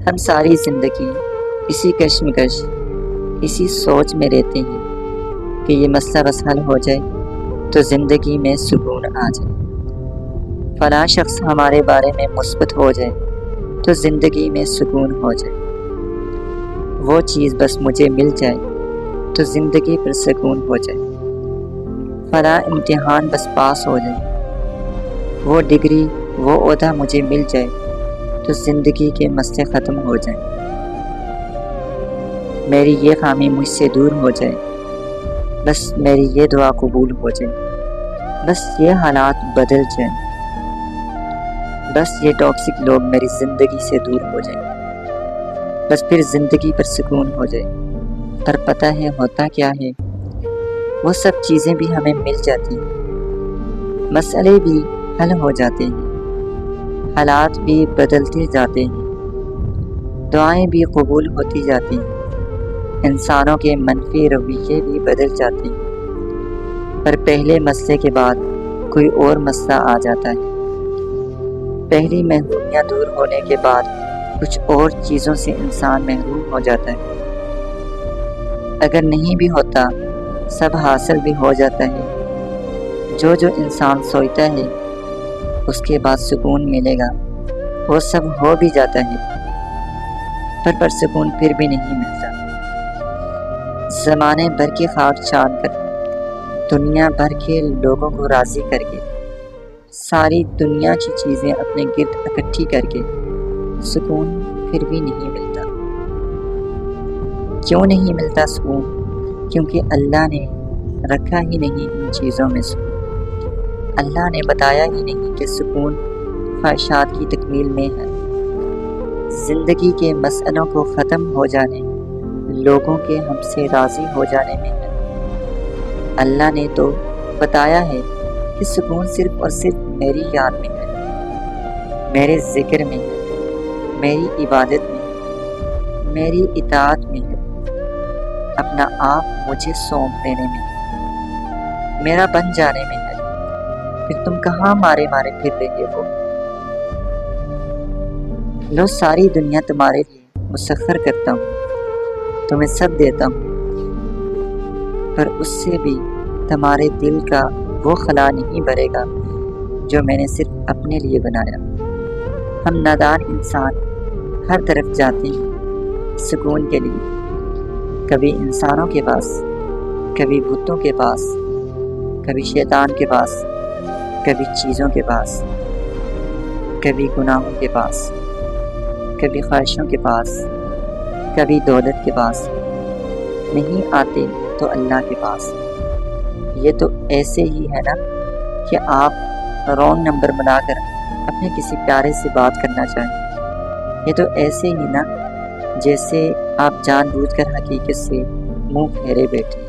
ہم ساری زندگی اسی کشمکش، اسی سوچ میں رہتے ہیں کہ یہ مسئلہ بس حل ہو جائے تو زندگی میں سکون آ جائے، فلاں شخص ہمارے بارے میں مثبت ہو جائے تو زندگی میں سکون ہو جائے، وہ چیز بس مجھے مل جائے تو زندگی پر سکون ہو جائے، فلاں امتحان بس پاس ہو جائے، وہ ڈگری وہ عہدہ مجھے مل جائے تو زندگی کے مسئلے ختم ہو جائیں، میری یہ خامی مجھ سے دور ہو جائے، بس میری یہ دعا قبول ہو جائے، بس یہ حالات بدل جائیں، بس یہ ٹاکسک لوگ میری زندگی سے دور ہو جائیں، بس پھر زندگی پر سکون ہو جائے۔ پر پتہ ہے ہوتا کیا ہے، وہ سب چیزیں بھی ہمیں مل جاتی ہیں، مسئلے بھی حل ہو جاتے ہیں، حالات بھی بدلتے جاتے ہیں، دعائیں بھی قبول ہوتی جاتی ہیں، انسانوں کے منفی رویے بھی بدل جاتے ہیں، پر پہلے مسئلے کے بعد کوئی اور مسئلہ آ جاتا ہے، پہلی محرومیاں دور ہونے کے بعد کچھ اور چیزوں سے انسان محروم ہو جاتا ہے، اگر نہیں بھی ہوتا سب حاصل بھی ہو جاتا ہے، جو انسان سوچتا ہے اس کے بعد سکون ملے گا وہ سب ہو بھی جاتا ہے، پر سکون پھر بھی نہیں ملتا۔ زمانے بھر کی خاک چھان کر، دنیا بھر کے لوگوں کو راضی کر کے، ساری دنیا کی چیزیں اپنے گرد اکٹھی کر کے سکون پھر بھی نہیں ملتا۔ کیوں نہیں ملتا سکون؟ کیونکہ اللہ نے رکھا ہی نہیں ان چیزوں میں سکون، اللہ نے بتایا ہی نہیں کہ سکون خواہشات کی تکمیل میں ہے، زندگی کے مسئلوں کو ختم ہو جانے، لوگوں کے ہم سے راضی ہو جانے میں ہے۔ اللہ نے تو بتایا ہے کہ سکون صرف اور صرف میری یاد میں ہے، میرے ذکر میں ہے، میری عبادت میں ہے، میری اطاعت میں ہے، اپنا آپ مجھے سونپ دینے میں ہے، میرا بن جانے میں ہے، پھر تم کہاں مارے پھر رہے ہو؟ لو ساری دنیا تمہارے لیے مسخر کرتا ہوں، تمہیں سب دیتا ہوں، پر اس سے بھی تمہارے دل کا وہ خلا نہیں بھرے گا جو میں نے صرف اپنے لیے بنایا۔ ہم نادان انسان ہر طرف جاتے ہیں سکون کے لیے، کبھی انسانوں کے پاس، کبھی بتوں کے پاس، کبھی شیطان کے پاس، کبھی چیزوں کے پاس، کبھی گناہوں کے پاس، کبھی خواہشوں کے پاس، کبھی دولت کے پاس، نہیں آتے تو اللہ کے پاس۔ یہ تو ایسے ہی ہے نا کہ آپ رونگ نمبر بنا کر اپنے کسی پیارے سے بات کرنا چاہیں، یہ تو ایسے ہی نا جیسے آپ جان بوجھ کر حقیقت سے منہ پھیرے بیٹھے۔